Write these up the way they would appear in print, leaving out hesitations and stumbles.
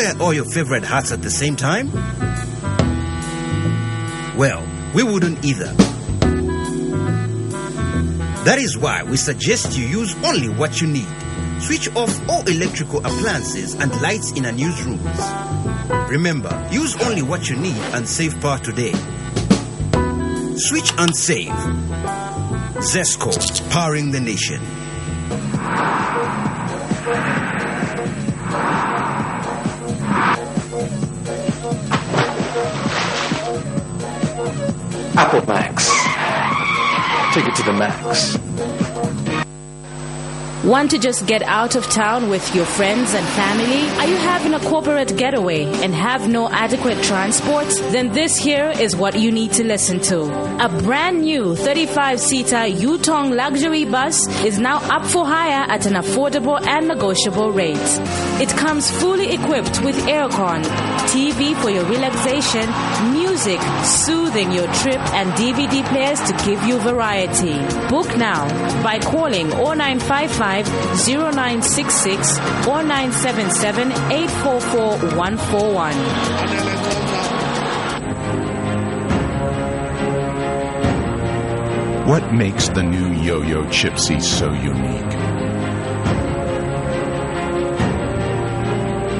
wear all your favorite hats at the same time? Well, we wouldn't either. That is why we suggest you use only what you need. Switch off all electrical appliances and lights in our newsrooms. Remember, use only what you need and save power today. Switch and save. Zesco, powering the nation. Apple Max. Take it to the max. Want to just get out of town with your friends and family? Are you having a corporate getaway and have no adequate transport? Then this here is what you need to listen to. A brand new 35-seater Yutong luxury bus is now up for hire at an affordable and negotiable rate. It comes fully equipped with aircon, TV for your relaxation, music soothing your trip, and DVD players to give you variety. Book now by calling 0955-0966 or 977-844-141. What makes the new Yo-Yo Chipsy so unique?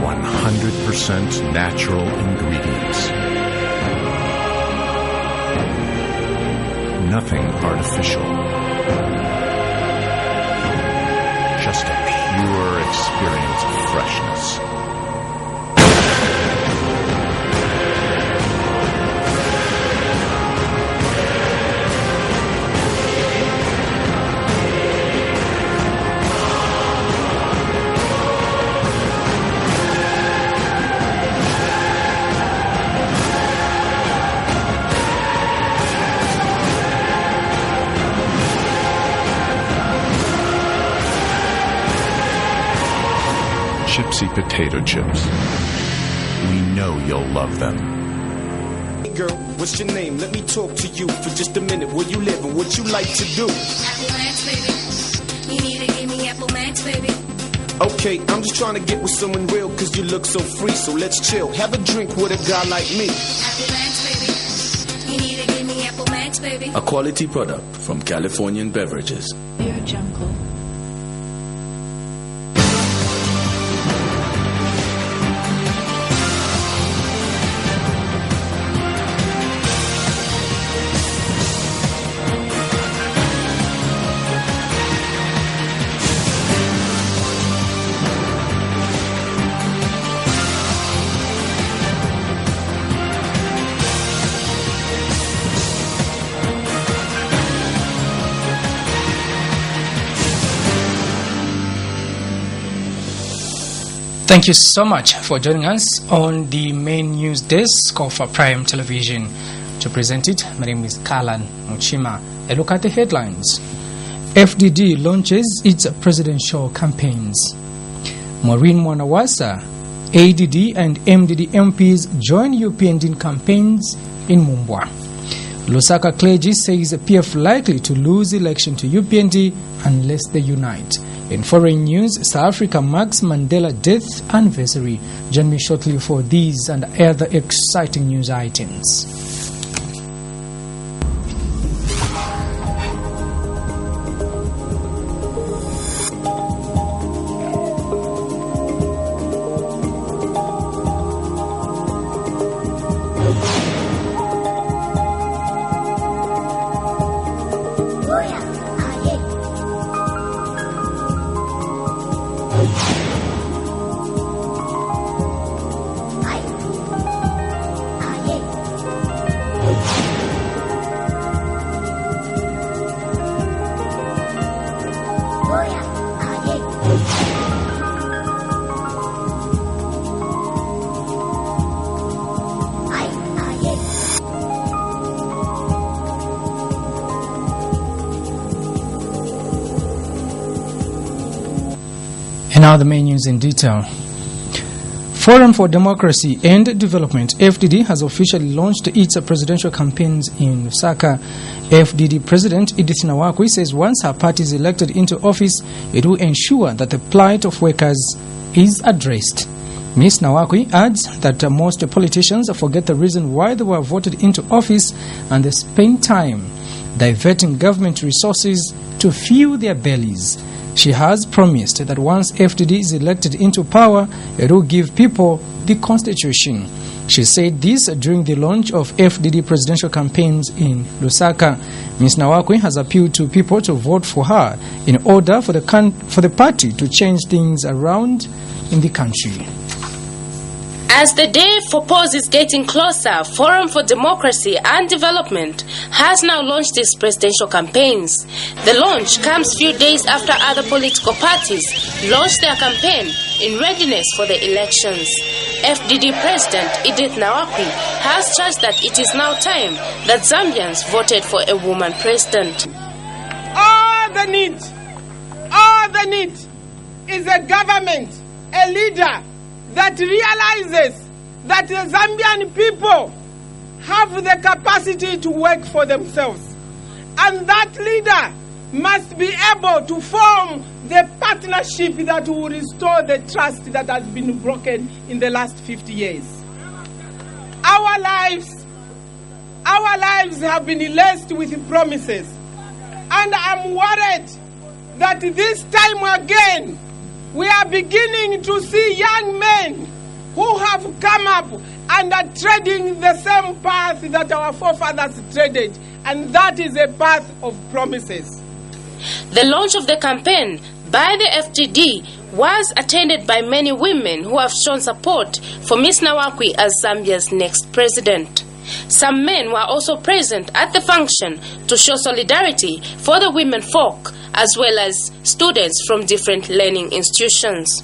100% natural ingredients. Nothing artificial. Just a pure experience of freshness. Chipsy potato chips. We know you'll love them. Hey girl, what's your name? Let me talk to you for just a minute. Where you live and what you like to do? Apple Max, baby. You need to give me Apple Max, baby. Okay, I'm just trying to get with someone real cause you look so free. So let's chill, have a drink with a guy like me. Apple Max, baby. You need to give me Apple Max, baby. A quality product from Californian Beverages. Your jungle. Thank you so much for joining us on the main news desk of Prime Television. To present it, my name is Kalan Muchima. A look at the headlines. FDD launches its presidential campaigns. Maureen Mwanawasa, ADD and MDD MPs join UPND campaigns in Mumbwa. Lusaka clergy says PF likely to lose election to UPND unless they unite. In foreign news, South Africa marks Mandela death anniversary. Join me shortly for these and other exciting news items. And now the main news in detail. Forum for Democracy and Development, FDD, has officially launched its presidential campaigns in Lusaka. FDD President Edith Nawakwi says once her party is elected into office, it will ensure that the plight of workers is addressed. Ms. Nawakwi adds that most politicians forget the reason why they were voted into office and they spend time diverting government resources to fuel their bellies. She has promised that once FDD is elected into power, it will give people the constitution. She said this during the launch of FDD presidential campaigns in Lusaka. Ms. Nawakwi has appealed to people to vote for her in order for the party to change things around in the country. As the day for pause is getting closer, Forum for Democracy and Development has now launched its presidential campaigns. The launch comes few days after other political parties launched their campaign in readiness for the elections. FDD President Edith Nawakwi has charged that it is now time that Zambians voted for a woman president. All the need is a government, a leader that realizes that the Zambian people have the capacity to work for themselves. And that leader must be able to form the partnership that will restore the trust that has been broken in the last 50 years. Our lives have been laced with promises. And I'm worried that this time again, we are beginning to see young men who have come up and are treading the same path that our forefathers treaded, and that is a path of promises. The launch of the campaign by the FDD was attended by many women who have shown support for Ms. Nawakwi as Zambia's next president. Some men were also present at the function to show solidarity for the women folk, as well as students from different learning institutions.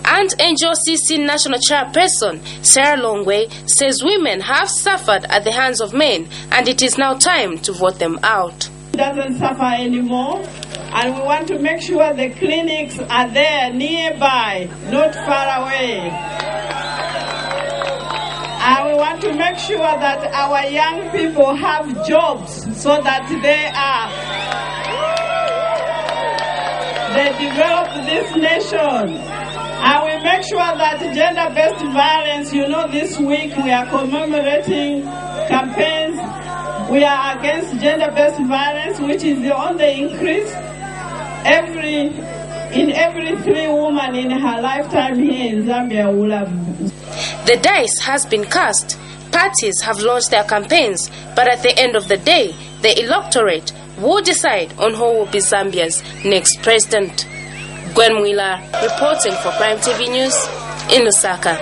And NGOCC National Chairperson Sarah Longway says women have suffered at the hands of men and it is now time to vote them out. Doesn't suffer anymore, and we want to make sure the clinics are there nearby, not far away. And we want to make sure that our young people have jobs so that they develop this nation. And we make sure that gender-based violence, this week we are commemorating campaigns. We are against gender-based violence, which is on the increase. In every 3 women in her lifetime here in Zambia will have. The dice has been cast. Parties have launched their campaigns, but at the end of the day, the electorate will decide on who will be Zambia's next president. Gwen Wheeler reporting for Prime TV News in Lusaka.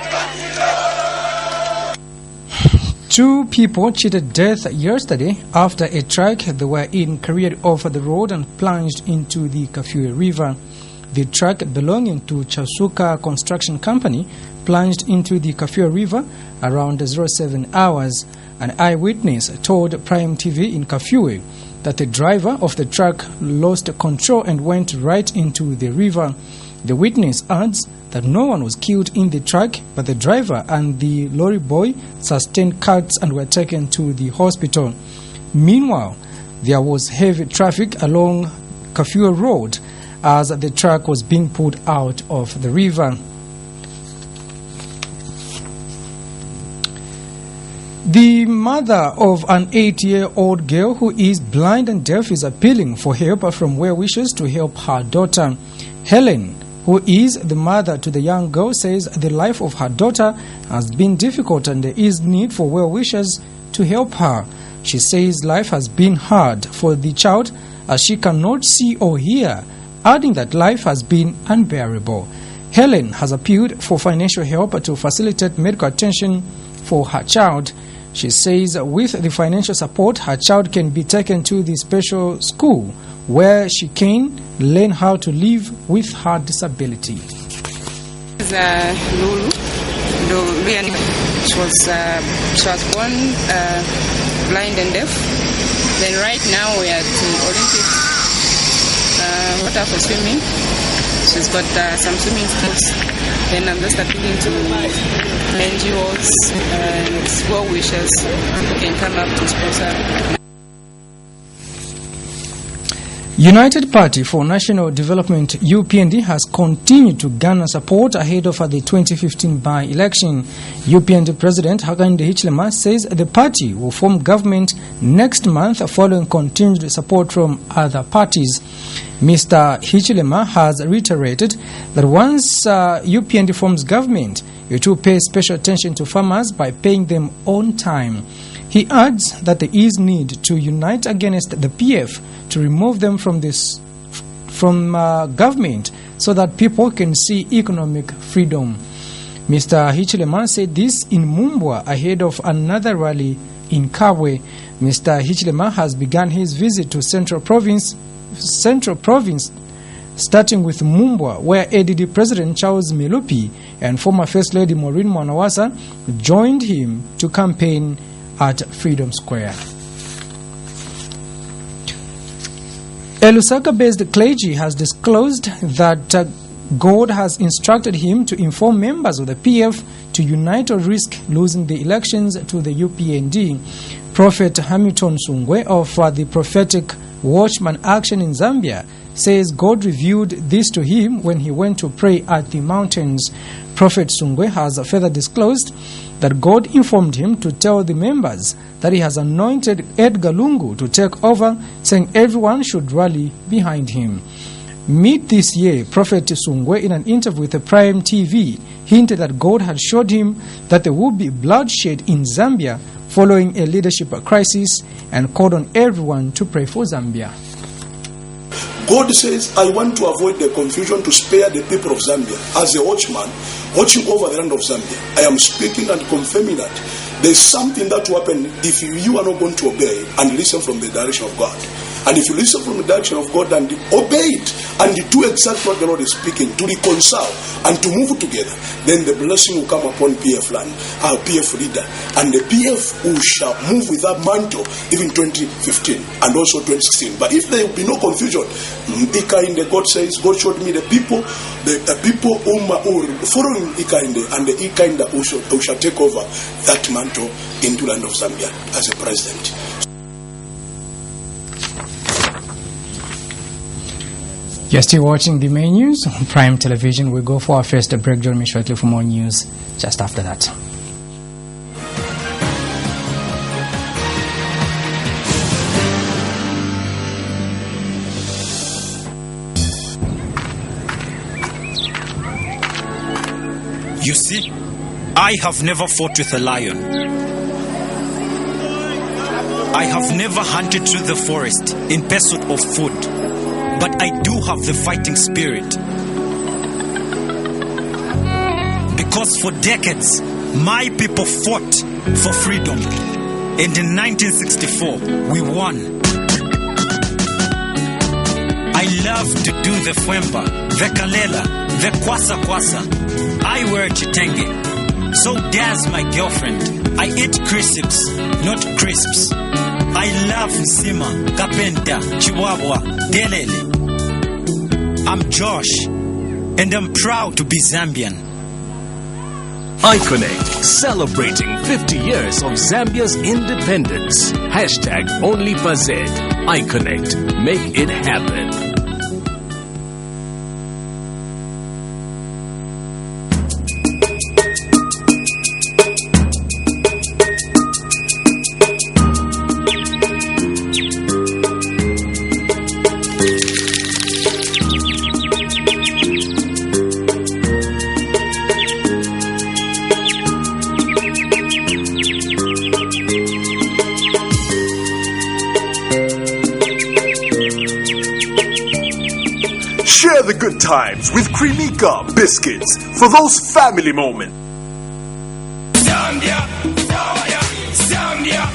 2 people cheated death yesterday after a truck they were in carried off the road and plunged into the Kafue River. The truck belonging to Chasuka Construction Company plunged into the Kafue River around 07 hours. An eyewitness told Prime TV in Kafue that the driver of the truck lost control and went right into the river. The witness adds that no one was killed in the truck, but the driver and the lorry boy sustained cuts and were taken to the hospital. Meanwhile, there was heavy traffic along Kafue Road as the truck was being pulled out of the river. The mother of an 8-year-old girl who is blind and deaf is appealing for help from Well Wishes to help her daughter. Helen, who is the mother to the young girl, says the life of her daughter has been difficult and there is need for Well Wishes to help her. She says life has been hard for the child as she cannot see or hear, adding that life has been unbearable. Helen has appealed for financial help to facilitate medical attention for her child. She says with the financial support, her child can be taken to the special school where she can learn how to live with her disability. Lulu. She was born blind and deaf. Then right now we are at Olympic water for swimming. She's got some swimming skills. Then I'm just appealing to NGOs and well wishers who can come up to sponsor. United Party for National Development UPND has continued to garner support ahead of the 2015 by-election. UPND President Hakainde Hichilema says the party will form government next month following continued support from other parties. Mr. Hichilema has reiterated that once UPND forms government, it will pay special attention to farmers by paying them on time. He adds that there is need to unite against the PF to remove them from government so that people can see economic freedom. Mr. Hichilema said this in Mumbwa ahead of another rally in Kabwe. Mr. Hichilema has begun his visit to Central Province, starting with Mumbwa, where ADD President Charles Milupi and former First Lady Maureen Mwanawasa joined him to campaign at Freedom Square. A Lusaka-based clergy has disclosed that God has instructed him to inform members of the PF to unite or risk losing the elections to the UPND. Prophet Hamilton Sungwe of the Prophetic Watchman Action in Zambia says God revealed this to him when he went to pray at the mountains. Prophet Sungwe has further disclosed that God informed him to tell the members that he has anointed Edgar Lungu to take over, saying everyone should rally behind him. Mid this year, Prophet Sungwe, in an interview with the Prime TV, hinted that God had showed him that there would be bloodshed in Zambia following a leadership crisis and called on everyone to pray for Zambia. God says, I want to avoid the confusion to spare the people of Zambia. As a watchman, watching over the land of Zambia, I am speaking and confirming that there is something that will happen if you are not going to obey and listen from the direction of God. And if you listen from the direction of God and obey it and do exactly what the Lord is speaking, to reconcile and to move together, then the blessing will come upon PF land, our PF leader, and the PF who shall move with that mantle even 2015 and also 2016. But if there will be no confusion, Ikainde, God says, God showed me the people who are following Ikainde, and the Ikainde who shall take over that mantle into the land of Zambia as a president. You're still watching the main news on Prime Television. We'll go for our first break. Join me shortly for more news just after that. You see, I have never fought with a lion. I have never hunted through the forest in pursuit of food. But I do have the fighting spirit. Because for decades, my people fought for freedom. And in 1964, we won. I love to do the Fwemba, the Kalela, the Kwasa Kwasa. I wear Chitenge. So does my girlfriend. I eat crisps, not crisps. I love Nsima, Kapenta, Chihuahua, Delele. I'm Josh, and I'm proud to be Zambian. iConnect, celebrating 50 years of Zambia's independence. #OnlyFazed. iConnect, make it happen. Share the good times with Creamy Gum Biscuits for those family moments. Zambia, Zambia, Zambia.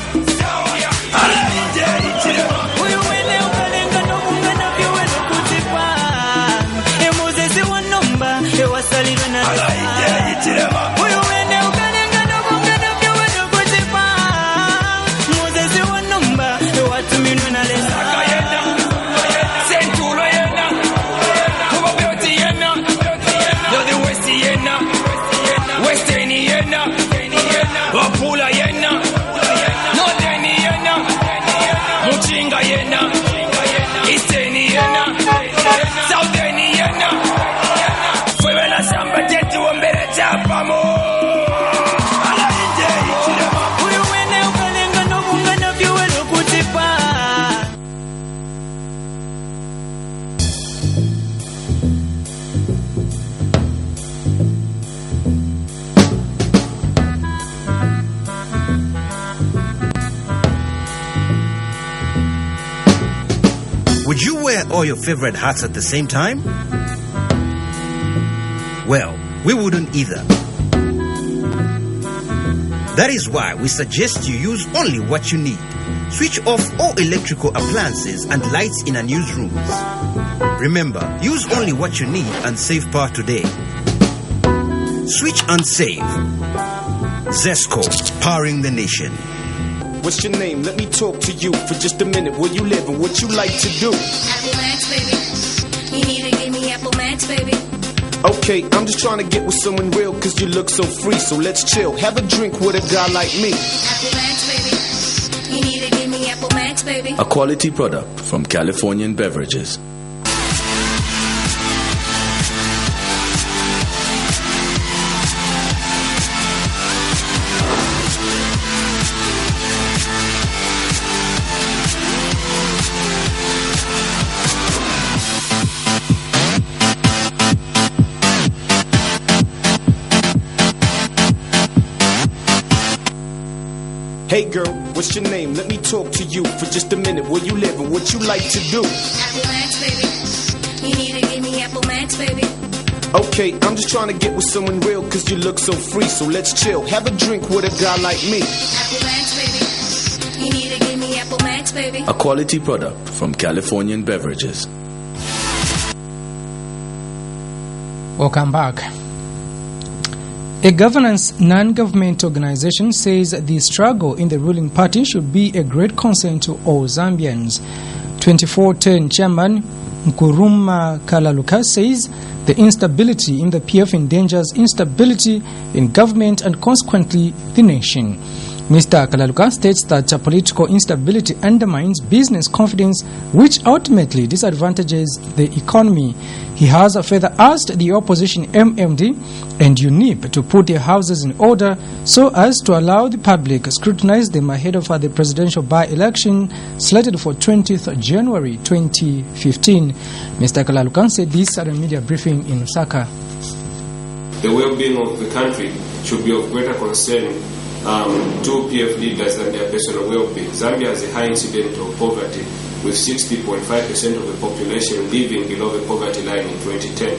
all your favorite hats at the same time? Well, we wouldn't either. That is why we suggest you use only what you need. Switch off all electrical appliances and lights in unused rooms. Remember, use only what you need and save power today. Switch and save. Zesco, powering the nation. What's your name? Let me talk to you for just a minute. Where you live and what you like to do? Apple Max, baby. You need to give me Apple Max, baby. Okay, I'm just trying to get with someone real cause you look so free. So let's chill, have a drink with a guy like me. Apple Max, baby. You need to give me Apple Max, baby. A quality product from Californian Beverages. Hey girl, what's your name? Let me talk to you for just a minute. Where you live and what you like to do? Apple Max, baby. You need to give me Apple Max, baby. Okay, I'm just trying to get with someone real cause you look so free. So let's chill, have a drink with a guy like me. Apple Max, baby. You need to give me Apple Max, baby. A quality product from Californian Beverages. Welcome back. A governance non-government organization says the struggle in the ruling party should be a great concern to all Zambians. 2410 Chairman Nkuruma Kalaluka says the instability in the PF endangers instability in government and consequently the nation. Mr. Kalaluka states that political instability undermines business confidence, which ultimately disadvantages the economy. He has further asked the opposition MMD and UNIP to put their houses in order so as to allow the public to scrutinize them ahead of the presidential by-election slated for 20th January 2015. Mr. Kalaluka said this at a media briefing in Lusaka. The well-being of the country should be of greater concern to PF leaders than their personal well-being. Zambia has a high incidence of poverty, with 60.5% of the population living below the poverty line in 2010.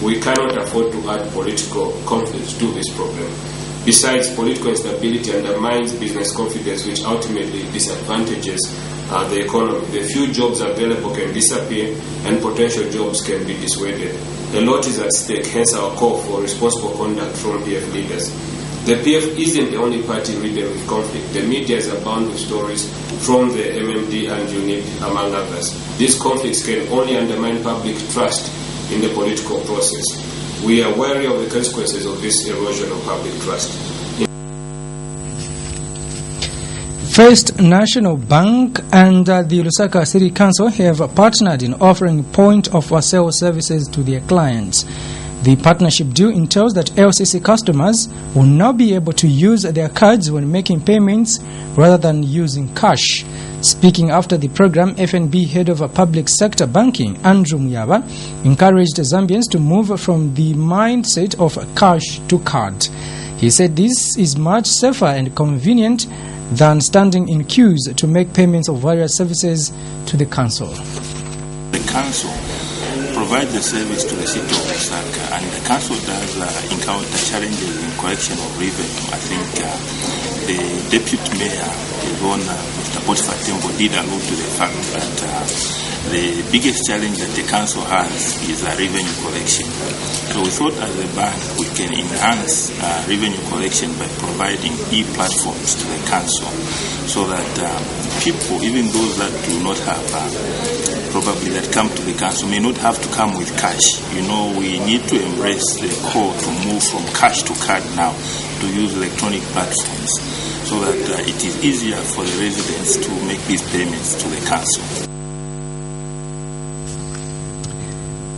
We cannot afford to add political conflict to this problem. Besides, political instability undermines business confidence, which ultimately disadvantages the economy. The few jobs available can disappear and potential jobs can be dissuaded. A lot is at stake, hence our call for responsible conduct from PF leaders. The PF isn't the only party ridden with conflict. The media is abound with stories from the MMD and UNIP, among others. These conflicts can only undermine public trust in the political process. We are wary of the consequences of this erosion of public trust. First National Bank and the Lusaka City Council have partnered in offering point-of-sale services to their clients. The partnership deal entails that LCC customers will now be able to use their cards when making payments rather than using cash. Speaking after the program, FNB Head of Public Sector Banking, Andrew Muyaba, encouraged Zambians to move from the mindset of cash to card. He said this is much safer and convenient than standing in queues to make payments of various services to the council. The council provides the service to the city of Lusaka, and the council does encounter challenges in collection of revenue. I think the deputy mayor, Mr. Potiphar Tembo, did allude to the fact that the biggest challenge that the council has is revenue collection. So we thought as a bank we can enhance revenue collection by providing e-platforms to the council so that people, even those that do not have probably that come to the council, may not have to come with cash. You know, we need to embrace the call to move from cash to card now, to use electronic platforms so that it is easier for the residents to make these payments to the council.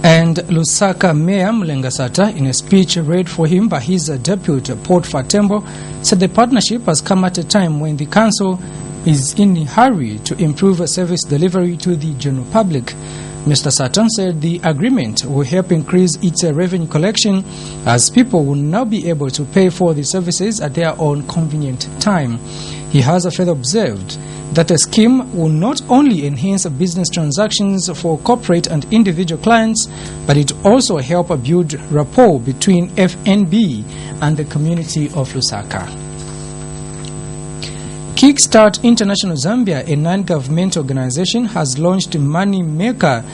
And Lusaka Mayor Mlengasata, in a speech read for him by his deputy Potiphar Tembo, said the partnership has come at a time when the council is in a hurry to improve service delivery to the general public. Mr. Satan said the agreement will help increase its revenue collection as people will now be able to pay for the services at their own convenient time. He has further observed that the scheme will not only enhance business transactions for corporate and individual clients, but it also help build rapport between FNB and the community of Lusaka. Kickstart International Zambia, a non-governmental organization, has launched Money Maker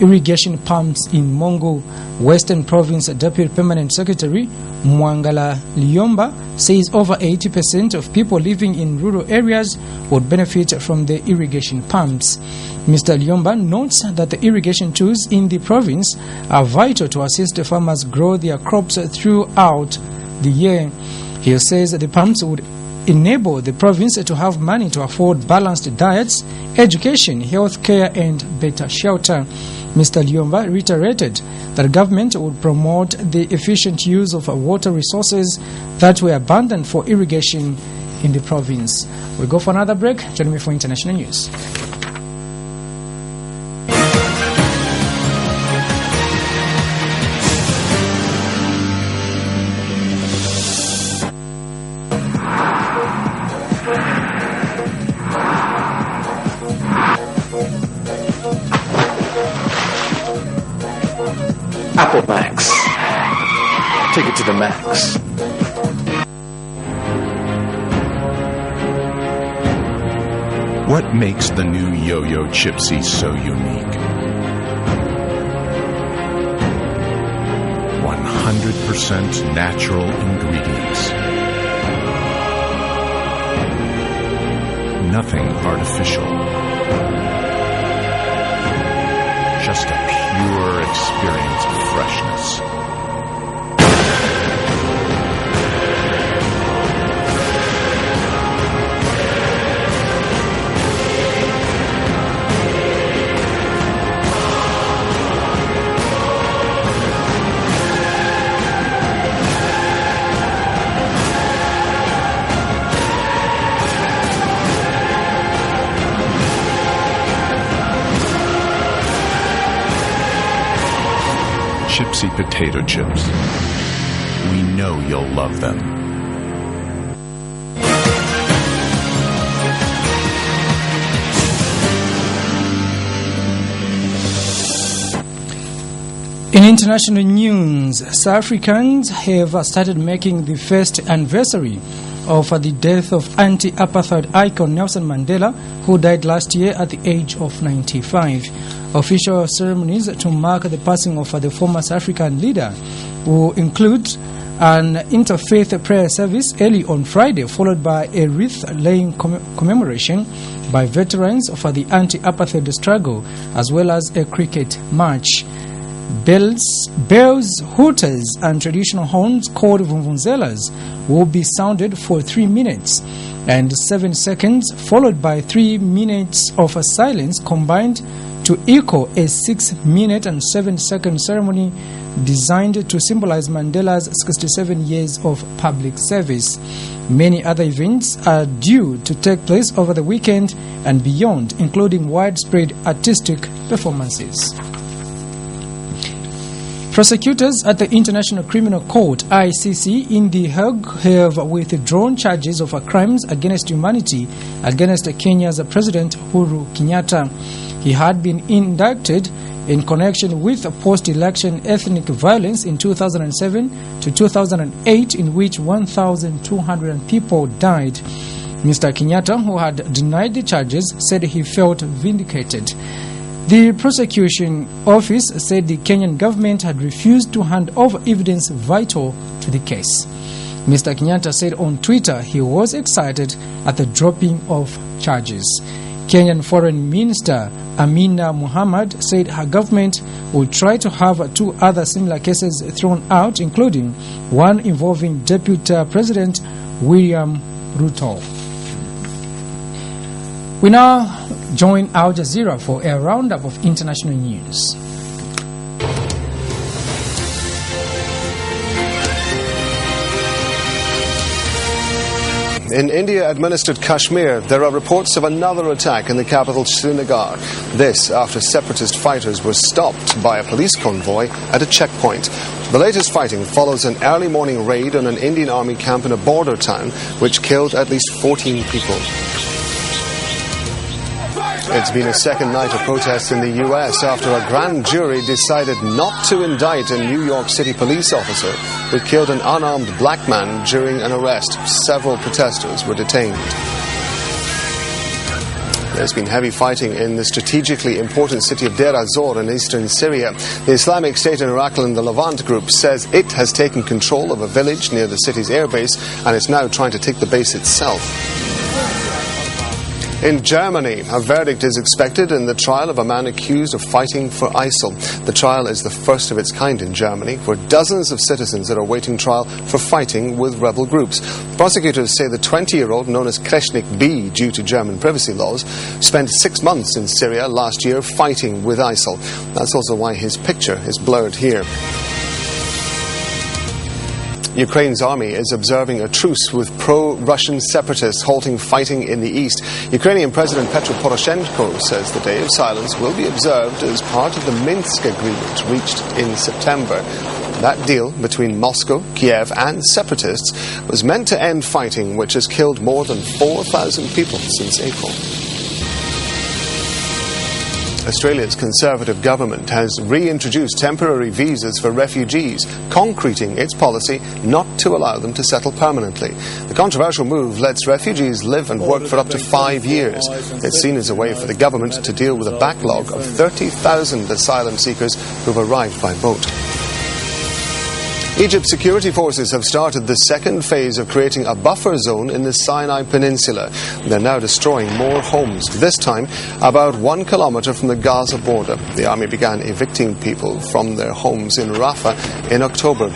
irrigation pumps in Mongo, Western Province. Deputy Permanent Secretary Mwangala Liomba says over 80% of people living in rural areas would benefit from the irrigation pumps. Mr. Liomba notes that the irrigation tools in the province are vital to assist the farmers grow their crops throughout the year. He says that the pumps would enable the province to have money to afford balanced diets, education, health care, and better shelter. Mr. Liomba reiterated that the government would promote the efficient use of water resources that were abundant for irrigation in the province. We go for another break. Join me for international news. Apple Max. Take it to the max. What makes the new Yo-Yo Chipsy so unique? 100% natural ingredients. Nothing artificial. Just a pure experience of freshness. Chipsy potato chips. We know you'll love them. In international news, South Africans have started making the first anniversary of the death of anti-apartheid icon Nelson Mandela, who died last year at the age of 95. Official ceremonies to mark the passing of the former South African leader will include an interfaith prayer service early on Friday, followed by a wreath-laying commemoration by veterans for the anti-apartheid struggle, as well as a cricket match. Bells, hooters, and traditional horns called vuvunzelas will be sounded for 3 minutes and 7 seconds, followed by 3 minutes of silence combined to echo a 6-minute and 7-second ceremony designed to symbolize Mandela's 67 years of public service. Many other events are due to take place over the weekend and beyond, including widespread artistic performances. Prosecutors at the International Criminal Court, ICC, in The Hague have withdrawn charges of crimes against humanity against Kenya's President Uhuru Kenyatta. He had been indicted in connection with post-election ethnic violence in 2007 to 2008, in which 1,200 people died. Mr. Kenyatta, who had denied the charges, said he felt vindicated. The prosecution office said the Kenyan government had refused to hand over evidence vital to the case. Mr. Kenyatta said on Twitter he was excited at the dropping of charges. Kenyan Foreign Minister Amina Mohammed said her government will try to have 2 other similar cases thrown out, including one involving Deputy President William Ruto. We now join Al Jazeera for a roundup of international news. In India-administered Kashmir, there are reports of another attack in the capital Srinagar. This after separatist fighters were stopped by a police convoy at a checkpoint. The latest fighting follows an early morning raid on an Indian army camp in a border town, which killed at least 14 people. It's been a second night of protests in the U.S. after a grand jury decided not to indict a New York City police officer who killed an unarmed black man during an arrest. Several protesters were detained. There's been heavy fighting in the strategically important city of Deir ez-Zor in eastern Syria. The Islamic State in Iraq and the Levant group says it has taken control of a village near the city's airbase and is now trying to take the base itself. In Germany, a verdict is expected in the trial of a man accused of fighting for ISIL. The trial is the first of its kind in Germany, where dozens of citizens are awaiting trial for fighting with rebel groups. Prosecutors say the 20-year-old, known as Kreshnik B due to German privacy laws, spent 6 months in Syria last year fighting with ISIL. That's also why his picture is blurred here. Ukraine's army is observing a truce with pro-Russian separatists halting fighting in the east. Ukrainian President Petro Poroshenko says the day of silence will be observed as part of the Minsk agreement reached in September. That deal between Moscow, Kiev and separatists was meant to end fighting, which has killed more than 4,000 people since April. Australia's Conservative government has reintroduced temporary visas for refugees, concreting its policy not to allow them to settle permanently. The controversial move lets refugees live and work for up to 5 years. It's seen as a way for the government to deal with a backlog of 30,000 asylum seekers who've arrived by boat. Egypt's security forces have started the second phase of creating a buffer zone in the Sinai Peninsula. They're now destroying more homes, this time about 1 kilometre from the Gaza border. The army began evicting people from their homes in Rafah in October.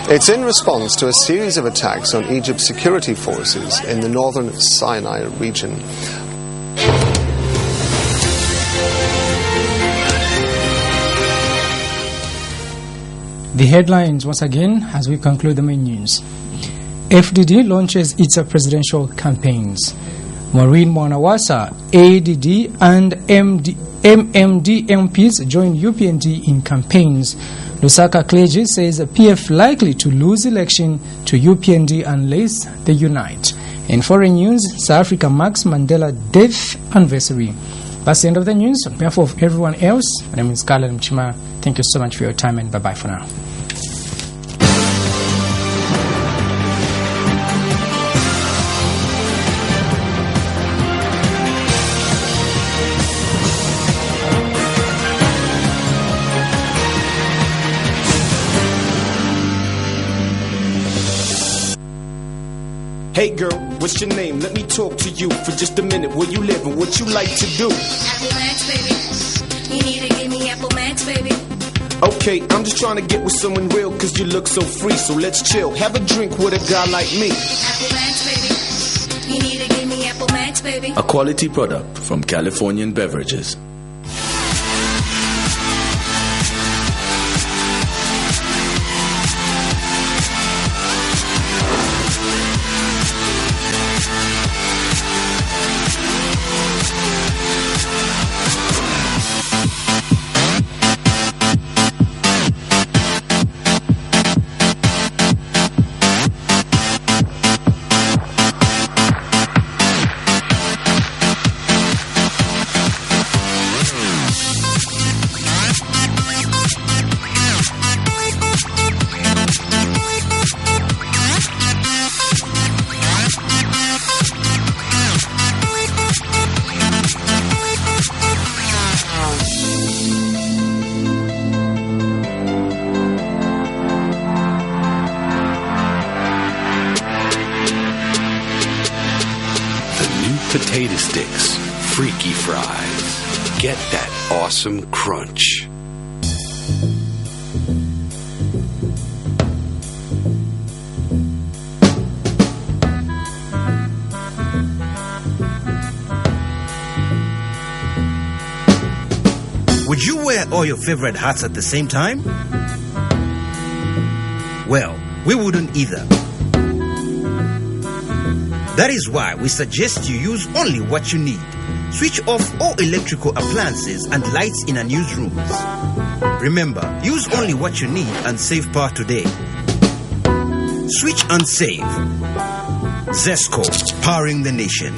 It's in response to a series of attacks on Egypt's security forces in the northern Sinai region. The headlines once again as we conclude the main news. FDD launches its presidential campaigns. Maureen Mwanawasa, ADD and MMD MPs join UPND in campaigns. Lusaka Clergy says PF likely to lose election to UPND unless they unite. In foreign news, South Africa marks Mandela death anniversary. That's the end of the news. On behalf of everyone else, my name is Kalan Mchima. Thank you so much for your time and bye-bye for now. Hey girl, what's your name? Let me talk to you for just a minute. Where you live and what you like to do? Apple Max, baby. You need to give me Apple Max, baby. Okay, I'm just trying to get with someone real cause you look so free. So let's chill, have a drink with a guy like me. Apple Max, baby. You need to give me Apple Max, baby. A quality product from Californian Beverages. Potato sticks, freaky fries. Get that awesome crunch. Would you wear all your favorite hats at the same time? Well, we wouldn't either. That is why we suggest you use only what you need. Switch off all electrical appliances and lights in unused rooms. Remember, use only what you need and save power today. Switch and save. ZESCO, powering the nation.